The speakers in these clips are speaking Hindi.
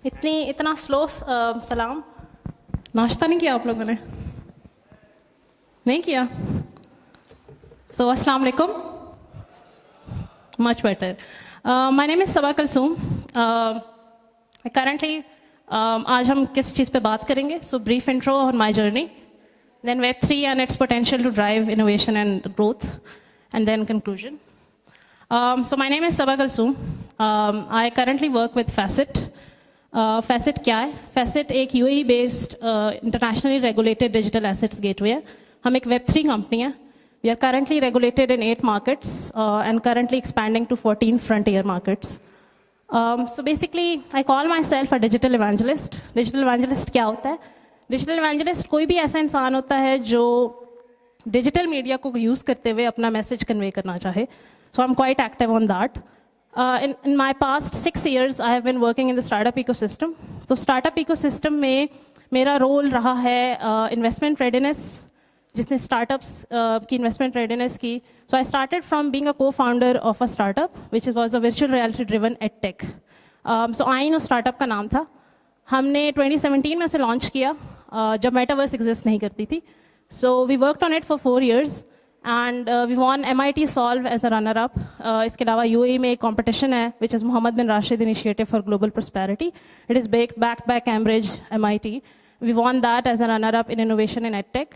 इतना स्लो सलाम। नाश्ता नहीं किया आप लोगों ने? नहीं किया? सो अस्सलाम वालेकुम। Much better. My name is Saba Kalsoom. Currently आज हम किस चीज़ पे बात करेंगे? So brief intro on my journey, then Web3 and its potential to drive innovation and growth, and then conclusion. So my name is Sabah Kalsoom. I currently work with Facet. Facet क्या है? Facet एक UAE based internationally regulated digital assets gateway है. हम एक Web3 company है. We are currently regulated in 8 markets and currently expanding to 14 frontier markets. So basically, I call myself a digital evangelist. Digital evangelist क्या होता है? डिजिटल इवेंजलिस्ट कोई भी ऐसा इंसान होता है जो डिजिटल मीडिया को यूज़ करते हुए अपना मैसेज कन्वे करना चाहे. So I am quite active on that. In my past 6 years I have been working in the startup ecosystem. तो स्टार्टअप इकोसिस्टम में मेरा रोल रहा है इन्वेस्टमेंट रेडीनेस, जिसने स्टार्टअप्स की इन्वेस्टमेंट रेडीनेस की. So I started from being a co founder of a startup which was a virtual reality driven edtech. So आइन स्टार्टअप का नाम था. हमने 2017 में उसे लॉन्च किया जब मेटावर्स एग्जिस्ट नहीं करती थी. So we worked on it for 4 years and we won MIT solve as a runner up. इसके अलावा UAE में एक कॉम्पिटिशन है which is Mohammad bin Rashid initiative for global prosperity. It is backed by Cambridge MIT. We won that as a runner up in innovation in edtech,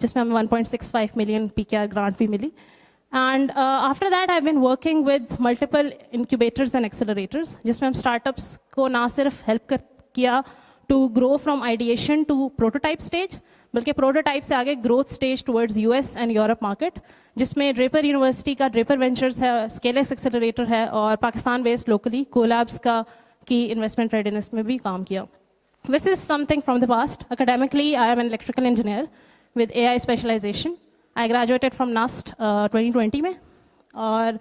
जिसमें हमें 1.65 million PKR ग्रांट भी मिली. And after that I been working with multiple incubators and accelerators, जिसमें हम स्टार्टअप्स को ना सिर्फ हेल्प किया to grow from ideation to prototype stage, बल्कि प्रोटोटाइप से आगे growth stage towards US and Europe market, जिसमें ड्रेपर यूनिवर्सिटी का ड्रेपर वेंचर्स है, स्केलेक्स एक्सेलरेटर है और पाकिस्तान बेस्ड लोकली कोलैब्स का की इन्वेस्टमेंट रेडीनेस में भी काम किया. This is something from the past. Academically I am an electrical engineer with AI specialization. I graduated from NUST 2020 में, और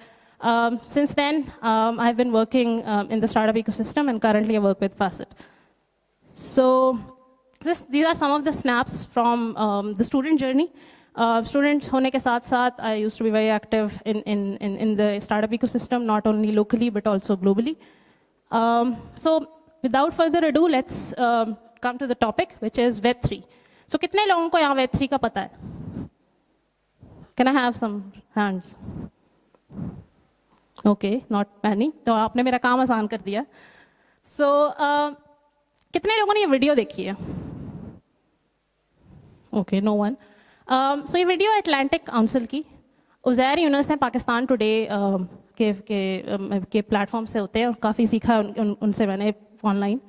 since then I've been working in the startup ecosystem and currently I work with Facet. So these are some of the snaps from the student journey. Students होने के साथ साथ I used to be very active in the startup ecosystem, not only locally but also globally. So without further ado, let's come to the topic, which is Web3. So कितने लोगों को यहाँ Web3 का पता है? Can I have some hands? Okay, not many. तो आपने मेरा काम आसान कर दिया. So कितने लोगों ने ये वीडियो देखी है? Okay, no one. सो ये वीडियो अटलांटिक काउंसिल की उज़ैर यूनुस हैं, पाकिस्तान टुडे के प्लेटफॉर्म से होते हैं, और काफ़ी सीखा उनसे मैंने ऑनलाइन.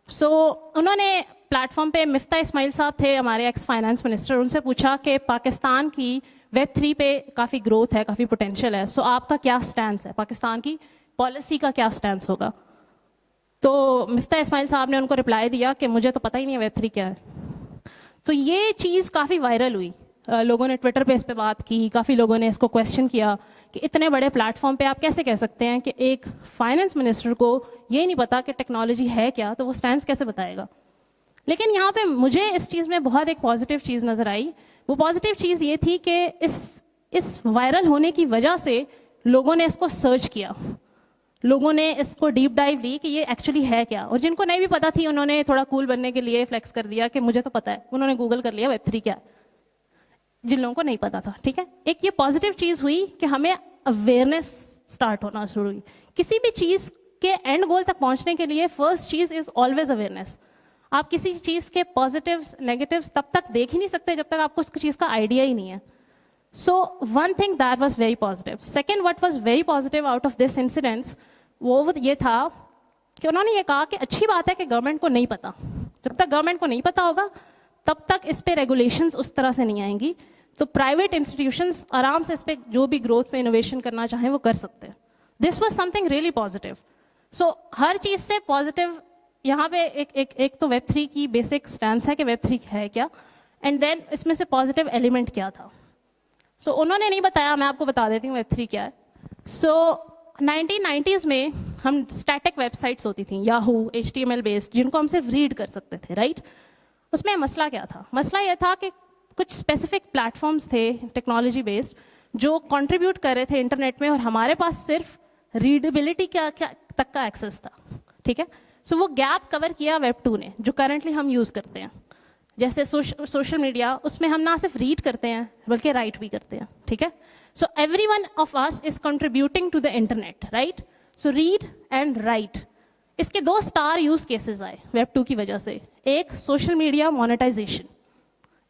सो उन्होंने प्लेटफॉर्म पे मिफ्ता इस्माइल साहब थे, हमारे एक्स फाइनेंस मिनिस्टर. उनसे पूछा कि पाकिस्तान की Web3 पे काफ़ी ग्रोथ है, काफ़ी पोटेंशियल है, सो आपका क्या स्टैंस है, पाकिस्तान की पॉलिसी का क्या स्टैंस होगा? तो मिफ्ता इस्माइल साहब ने उनको रिप्लाई दिया कि मुझे तो पता ही नहीं है Web3 क्या है. तो ये चीज़ काफ़ी वायरल हुई. लोगों ने ट्विटर पे इस पे बात की, काफ़ी लोगों ने इसको क्वेश्चन किया कि इतने बड़े प्लेटफॉर्म पे आप कैसे कह सकते हैं कि एक फाइनेंस मिनिस्टर को ये नहीं पता कि टेक्नोलॉजी है क्या, तो वो स्टैंस कैसे बताएगा. लेकिन यहाँ पे मुझे इस चीज़ में बहुत एक पॉजिटिव चीज़ नज़र आई. वो पॉजिटिव चीज़ ये थी कि इस वायरल होने की वजह से लोगों ने इसको सर्च किया, लोगों ने इसको डीप डाइव ली कि ये एक्चुअली है क्या. और जिनको नहीं भी पता थी, उन्होंने थोड़ा कूल बनने के लिए फ्लेक्स कर दिया कि मुझे तो पता है. उन्होंने गूगल कर लिया Web3 क्या है, जिन लोगों को नहीं पता था. ठीक है, एक ये पॉजिटिव चीज़ हुई कि हमें अवेयरनेस स्टार्ट होना शुरू हुई. किसी भी चीज़ के एंड गोल तक पहुंचने के लिए first cheese is always awareness. आप किसी चीज़ के पॉजिटिव्स नेगेटिव्स तब तक देख ही नहीं सकते जब तक आपको उस चीज़ का आइडिया ही नहीं है. So one thing that was very positive. Second, what was very positive out of this incident, वो ये था कि उन्होंने ये कहा कि अच्छी बात है कि गवर्नमेंट को नहीं पता. जब तक गवर्नमेंट को नहीं पता होगा तब तक इस पे रेगुलेशंस उस तरह से नहीं आएंगी. तो प्राइवेट इंस्टीट्यूशंस आराम से इस पे जो भी ग्रोथ पे इनोवेशन करना चाहें वो कर सकते हैं. This was something really positive. So हर चीज़ से पॉजिटिव. यहाँ पे एक तो Web3 की बेसिक स्टैंस है कि Web3 है क्या, एंड देन इसमें से पॉजिटिव एलिमेंट क्या था. सो उन्होंने नहीं बताया, मैं आपको बता देती हूँ Web3 क्या है. सो 1990s में हम स्टैटिक वेबसाइट्स होती थी, याहू, HTML बेस्ड, जिनको हम सिर्फ रीड कर सकते थे, राइट. उसमें मसला क्या था? मसला यह था कि कुछ स्पेसिफिक प्लेटफॉर्म्स थे टेक्नोलॉजी बेस्ड जो कंट्रीब्यूट कर रहे थे इंटरनेट में, और हमारे पास सिर्फ रीडेबिलिटी क्या तक का एक्सेस था. ठीक है. सो वो गैप कवर किया वेब 2 ने, जो करंटली हम यूज़ करते हैं। जैसे सोशल मीडिया, उसमें हम ना सिर्फ रीड करते हैं बल्कि राइट भी करते हैं, ठीक है। So every one of us is contributing to the internet, right. So read and write, इसके 2 स्टार यूज केसेस आए वेब 2 की वजह से। एक सोशल मीडिया मोनेटाइजेशन,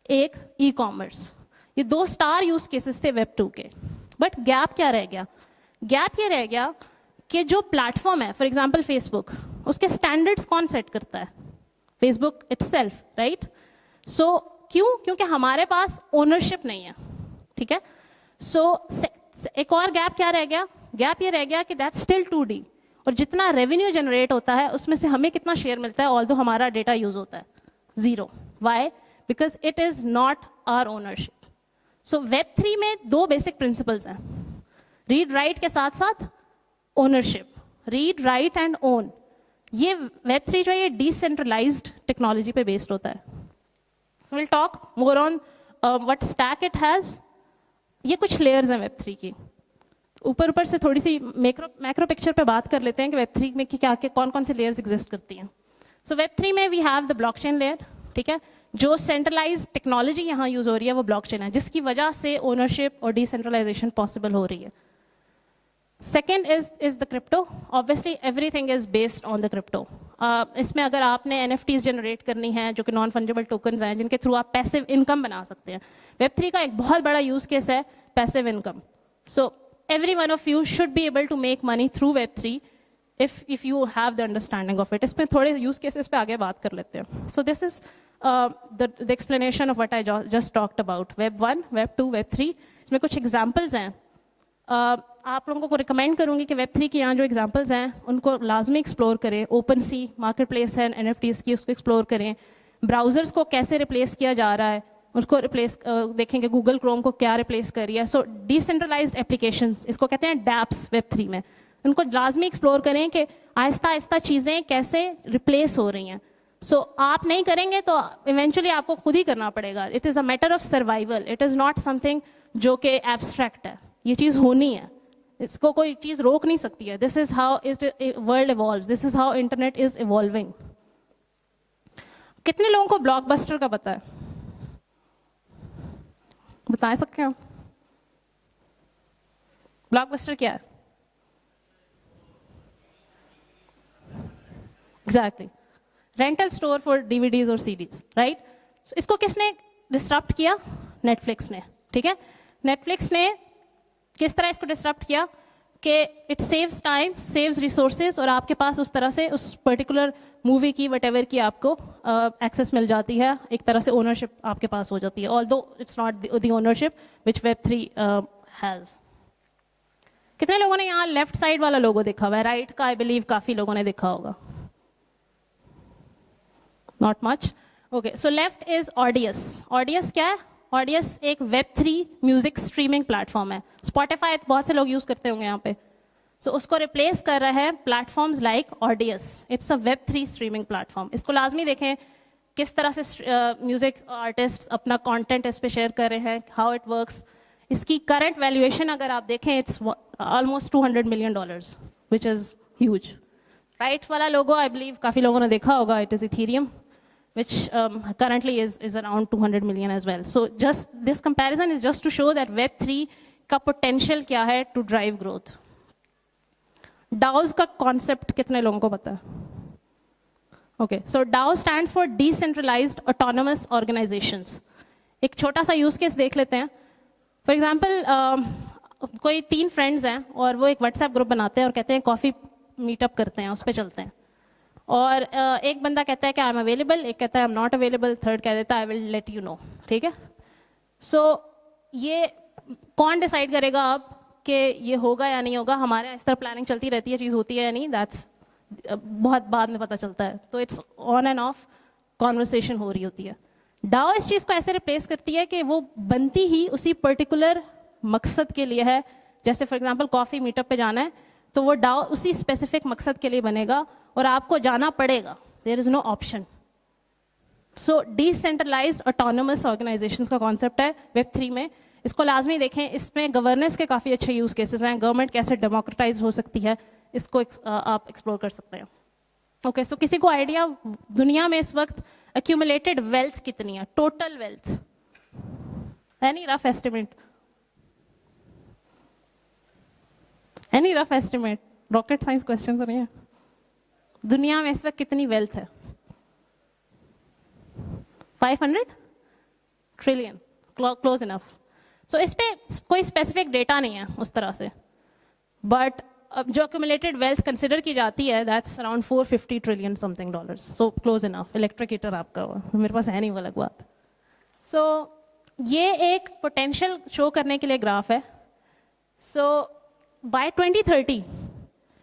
एक ई कॉमर्स। ये 2 स्टार यूज केसेस थे वेब 2 के। बट गैप क्या रह गया? गैप ये रह गया कि जो प्लेटफॉर्म है, फॉर एग्जाम्पल फेसबुक, उसके स्टैंडर्ड्स कौन सेट करता है? Facebook itself, right. सो क्यों? क्योंकि हमारे पास ओनरशिप नहीं है, ठीक है। सो एक और गैप क्या रह गया? गैप ये रह गया कि दैट्स स्टिल 2D, और जितना रेवेन्यू जनरेट होता है उसमें से हमें कितना शेयर मिलता है, ऑल्दो हमारा डेटा यूज होता है? 0। Why? Because it is not our ownership. So web 3 में 2 बेसिक प्रिंसिपल्स हैं, रीड राइट के साथ साथ ownership, read write and own. ये वेब 3 जो है ये डिसेंट्रलाइज्ड टेक्नोलॉजी पे बेस्ड होता है। So will talk more on what stack it has. ये कुछ लेयर्स हैं वेब 3 की। ऊपर से थोड़ी सी मैक्रो पिक्चर पे बात कर लेते हैं कि वेब 3 में क्या कौन कौन सी लेयर्स एग्जिस्ट करती हैं। सो वेब 3 में we have the blockchain layer, ठीक है। जो सेंट्रलाइज टेक्नोलॉजी यहाँ यूज हो रही है वो ब्लॉकचेन है, जिसकी वजह से ओनरशिप और डिसेंट्रलाइजेशन पॉसिबल हो रही है। Second is the crypto. Obviously everything is based on the crypto. इसमें अगर आपने NFTs जनरेट करनी है, जो कि नॉन फंजिबल टोकन्स हैं, जिनके थ्रू आप पैसिव इनकम बना सकते हैं। वेब 3 का एक बहुत बड़ा यूज केस है passive income. So every one of you should be able to make money through Web 3 if you have the understanding of it. इसमें थोड़े use cases पे आगे बात कर लेते हैं. So this is the explanation of what I just talked about. Web 1, Web 2, Web 3. इसमें कुछ examples हैं. आप लोगों को रिकमेंड करूंगी कि Web 3 के यहाँ जो एग्जाम्पल्स हैं उनको लाजमी एक्सप्लोर करें. ओपन सी मार्केट प्लेस है NFTs की, उसको एक्सप्लोर करें. ब्राउजर्स को कैसे रिप्लेस किया जा रहा है उसको रिप्लेस देखेंगे. गूगल क्रोम को क्या रिप्लेस कर रही है. सो डिसेंट्रलाइज्ड एप्लीकेशंस, इसको कहते हैं डैप्स वेब 3 में. उनको लाजमी एक्सप्लोर करें कि आहिस्ता आहिस्ता चीज़ें कैसे रिप्लेस हो रही हैं. सो आप नहीं करेंगे तो इवेंचुअली आपको खुद ही करना पड़ेगा. It is a matter of survival. It is not something जो कि एब्स्ट्रैक्ट है. ये चीज़ होनी है, इसको कोई चीज़ रोक नहीं सकती है. This is how is world evolves. This is how internet is evolving. कितने लोगों को ब्लॉकबस्टर का पता है? बता सकते हैं? ब्लॉकबस्टर क्या है? Exactly, rental store for DVDs और CDs, राइट. इसको किसने डिस्टर्ब किया? नेटफ्लिक्स ने. ठीक है, नेटफ्लिक्स ने किस तरह इसको डिस्टर्ब किया कि it saves time, saves resources, और आपके पास उस तरह से उस पर्टिकुलर मूवी की वटेवर की आपको एक्सेस मिल जाती है. एक तरह से ओनरशिप आपके पास हो जाती है, although it's not the ownership which web 3 has. कितने लोगों ने यहाँ लेफ्ट साइड वाला लोगो देखा हुआ है? राइट का आई बिलीव काफी लोगों ने देखा होगा. Not much. Okay, so left is ऑडियस. ऑडियस क्या है? ऑडियस एक वेब 3 म्यूजिक स्ट्रीमिंग प्लेटफॉर्म है. स्पॉटिफाई बहुत से लोग यूज करते होंगे यहाँ पे. सो उसको रिप्लेस कर रहा है platforms like ऑडियस. It's a web 3 streaming platform. इसको लाजमी देखें किस तरह से म्यूजिक आर्टिस्ट अपना कंटेंट इस पे शेयर कर रहे हैं, हाउ इट वर्क्स. इसकी करंट वैल्यूएशन अगर आप देखें, it's almost $200 million, which is huge. Right वाला लोगो आई बिलीव काफी लोगों ने देखा होगा. It is Ethereum, which currently is around 200 million as well. So just this comparison is just to show that Web 3 का potential क्या है to drive growth. DAOs का concept कितने लोगों को पता है? Okay, so DAO stands for Decentralized Autonomous Organizations. एक छोटा सा use case देख लेते हैं. For example, कोई 3 friends हैं और वो एक WhatsApp group बनाते हैं और कहते हैं coffee meetup करते हैं, उस पर चलते हैं. और एक बंदा कहता है कि आई एम अवेलेबल, एक कहता है I am not available, third कह देता है I will let you know. ठीक है, सो ये कौन डिसाइड करेगा अब कि ये होगा या नहीं होगा? हमारे यहाँ इस तरह प्लानिंग चलती रहती है, चीज़ होती है या नहीं, दैट्स बहुत बाद में पता चलता है. तो it's on end of conversation हो रही होती है. डाओ इस चीज़ को ऐसे रिप्लेस करती है कि वो बनती ही उसी पर्टिकुलर मकसद के लिए है. जैसे फॉर एग्जाम्पल कॉफ़ी मीटअप पे जाना है तो वो डाओ उसी स्पेसिफिक मकसद के लिए बनेगा और आपको जाना पड़ेगा. There is no option. So decentralized autonomous organizations का कॉन्सेप्ट है वेब 3 में. इसको लाजमी देखें. इसमें गवर्नेंस के काफ़ी अच्छे यूज केसेस हैं. गवर्नमेंट कैसे डेमोक्रेटाइज हो सकती है, इसको आप एक्सप्लोर कर सकते हैं. ओके, सो किसी को आइडिया दुनिया में इस वक्त एक्यूमुलेटेड वेल्थ कितनी है, total wealth? Any rough estimate? Any rough estimate? Rocket science question तो नहीं है। दुनिया में इस वक्त कितनी वेल्थ है? 500 ट्रिलियन, क्लोज इनफ। सो इस पे कोई स्पेसिफिक डेटा नहीं है उस तरह से, बट जो एक्यूमुलेटेड वेल्थ कंसिडर की जाती है that's around 450 trillion something dollars. So close enough. Electric heater आपका हुआ, मेरे पास है नहीं वो अलग बात। सो ये एक पोटेंशियल शो करने के लिए ग्राफ है। So by 2030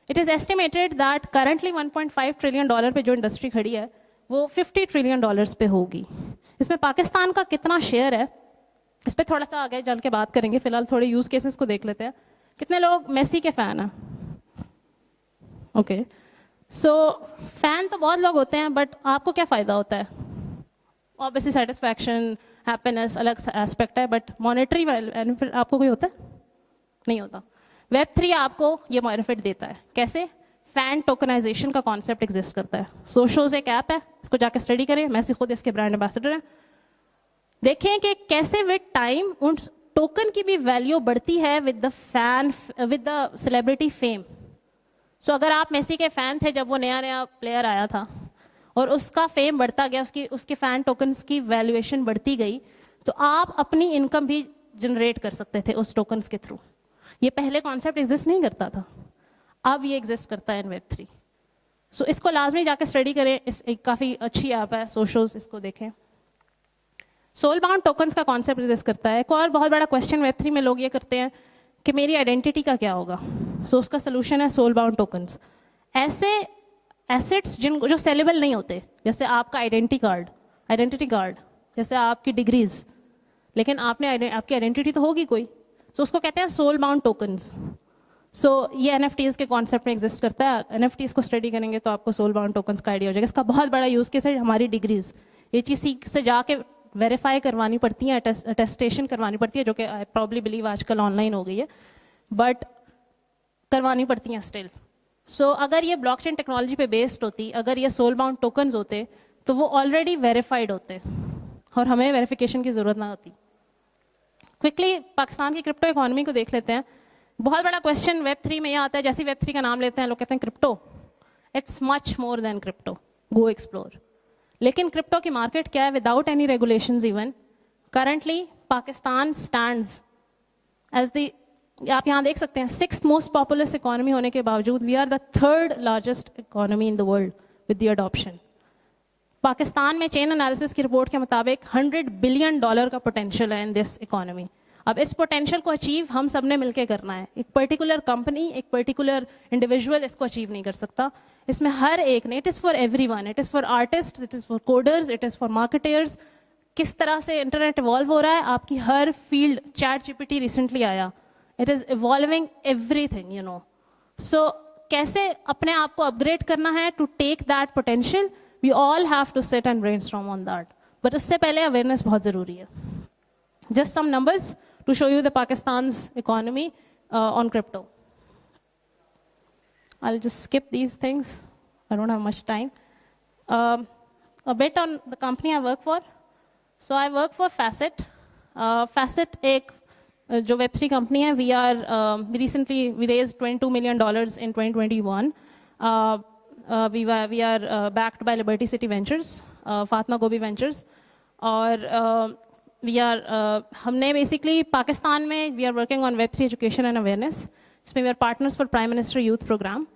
it is estimated that currently 1.5 trillion dollar पे जो इंडस्ट्री खड़ी है वो 50 ट्रिलियन डॉलर्स पे होगी। इसमें पाकिस्तान का कितना शेयर है, इस पर थोड़ा सा आगे चल के बात करेंगे। फिलहाल थोड़े यूज केसेस को देख लेते हैं। कितने लोग मेसी के फैन हैं? ओके, सो फैन तो बहुत लोग होते हैं, बट आपको क्या फ़ायदा होता है? ऑब्वियसली सेटिस्फैक्शन, हैप्पीनेस अलग एस्पेक्ट है, बट मॉनेटरी बेनिफिट आपको कोई होता है? नहीं होता। Web3 आपको ये बेनिफिट देता है। कैसे? फैन टोकनाइजेशन का कॉन्सेप्ट एग्जिस्ट करता है। सोशोज एक ऐप है, इसको जाके स्टडी करें, मैसी खुद इसके ब्रांड एम्बेसडर हैं। देखें कि कैसे विद टाइम उन टोकन की भी वैल्यू बढ़ती है with the fan, with the celebrity fame. So अगर आप मेसी के फैन थे जब वो नया नया प्लेयर आया था और उसका फेम बढ़ता गया, उसके फैन टोकन्स की वैल्यूएशन बढ़ती गई, तो आप अपनी इनकम भी जनरेट कर सकते थे उस टोकन्स के थ्रू। ये पहले कॉन्सेप्ट एग्जिस्ट नहीं करता था, अब ये एग्जिस्ट करता है इन Web3। सो इसको लाजमी जाके स्टडी करें। इस एक काफ़ी अच्छी ऐप है सोशोज, इसको देखें। सोल बाउंड टोकन्स का कॉन्सेप्ट एग्जिस्ट करता है। एक और बहुत बड़ा क्वेश्चन Web3 में लोग ये करते हैं कि मेरी आइडेंटिटी का क्या होगा। सो उसका सोल्यूशन है सोल बाउंड टोकन्स। ऐसे एसेट्स जिनको जो सेलेबल नहीं होते, जैसे आपका आइडेंटिटी कार्ड, जैसे आपकी डिग्रीज, लेकिन आपकी आइडेंटिटी तो होगी कोई, सो उसको कहते हैं सोल बाउंड टोकन्स। सो ये NFTs के कॉन्सेप्ट में एग्जिस्ट करता है। NFTs को स्टडी करेंगे तो आपको सोल बाउंड टोकन्स का आइडिया हो जाएगा। इसका बहुत बड़ा यूज केस है हमारी डिग्रीज। ये चीज़ सीख से जाके वेरीफाई करवानी पड़ती है, अटेस्टेशन करवानी पड़ती है, जो कि आई प्रॉब्ली बिलीव आजकल ऑनलाइन हो गई है, बट करवानी पड़ती हैं स्टिल। सो अगर ये ब्लॉकचेन टेक्नोलॉजी पे बेस्ड होती, अगर ये सोल बाउंड टोकन्स होते, तो वो ऑलरेडी वेरीफाइड होते और हमें वेरिफिकेशन की ज़रूरत ना होती। क्विकली पाकिस्तान की क्रिप्टो इकोनॉमी को देख लेते हैं। बहुत बड़ा क्वेश्चन Web3 में यह आता है, जैसे Web3 का नाम लेते हैं लोग कहते हैं crypto. It's much more than crypto, go explore. लेकिन क्रिप्टो की मार्केट क्या है without any regulations even? Currently Pakistan stands as the, आप यहाँ देख सकते हैं, 6th मोस्ट पॉपुलस इकोनॉमी होने के बावजूद we are the 3rd largest economy in the world with the adoption. Pakistan में चेन एनालिसिस की रिपोर्ट के मुताबिक $100 बिलियन का पोटेंशियल है इन दिस इकोनॉमी। अब इस पोटेंशियल को अचीव हम सब ने मिलकर करना है। एक पर्टिकुलर कंपनी, एक पर्टिकुलर इंडिविजुअल इसको अचीव नहीं कर सकता। इसमें हर एक ने, it is for everyone, it is for artist, it is for coders, it is for marketers. किस तरह से इंटरनेट इवॉल्व हो रहा है, आपकी हर फील्ड, ChatGPT रिसेंटली आया, it is evolving everything, you know. So कैसे अपने आप को अपग्रेड करना है to take that potential, we all have to sit and brainstorm on that, but उससे पहले अवेयरनेस बहुत ज़रूरी है। Just some numbers to show you the Pakistan's economy on crypto. I'll just skip these things. I don't have much time. A bit on the company I work for. So I work for Facet. Facet एक जो Web3 company है. We raised $22 million in 2021. We are backed by Liberty City Ventures, Fatma Gobi Ventures, और हमने बेसिकली पाकिस्तान में we are working on Web3 education and awareness. इसमें we are partners for prime minister youth program.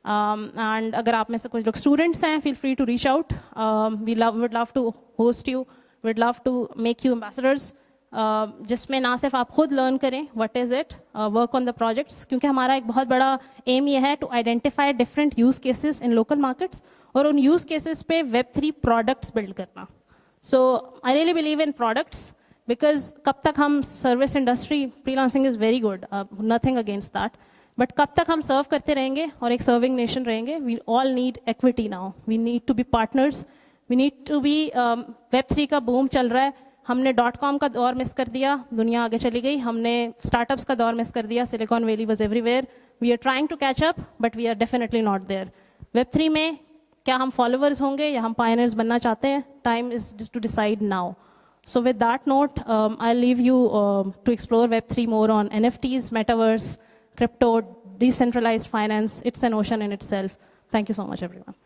And अगर आप में से कुछ लोग स्टूडेंट्स हैं, feel free to reach out. Would love to host you, would love to make you ambassadors, जिसमें ना सिर्फ आप खुद लर्न करें what is it, work on the projects, क्योंकि हमारा एक बहुत बड़ा एम ये है to identify different use cases in local markets और उन यूज़ केसेस पे Web3 प्रोडक्ट्स बिल्ड करना। So I really believe in products, because कब तक हम service industry, freelancing is very good, nothing against that, but कब तक हम सर्व करते रहेंगे और एक सर्विंग नेशन रहेंगे? We all need equity now, we need to be partners, we need to be. Web3 का बूम चल रहा है, हमने .com का दौर मिस कर दिया, दुनिया आगे चली गई, हमने स्टार्टअप्स का दौर मिस कर दिया, Silicon Valley was everywhere, we are trying to catch up but we are definitely not there. Web3 में क्या हम फॉलोअर्स होंगे या हम पायनियर्स बनना चाहते हैं? Time is to decide now. So with that note, I'll leave you to explore Web3 more on NFTs, metaverse, crypto, decentralized finance. It's an ocean in itself. Thank you so much, everyone.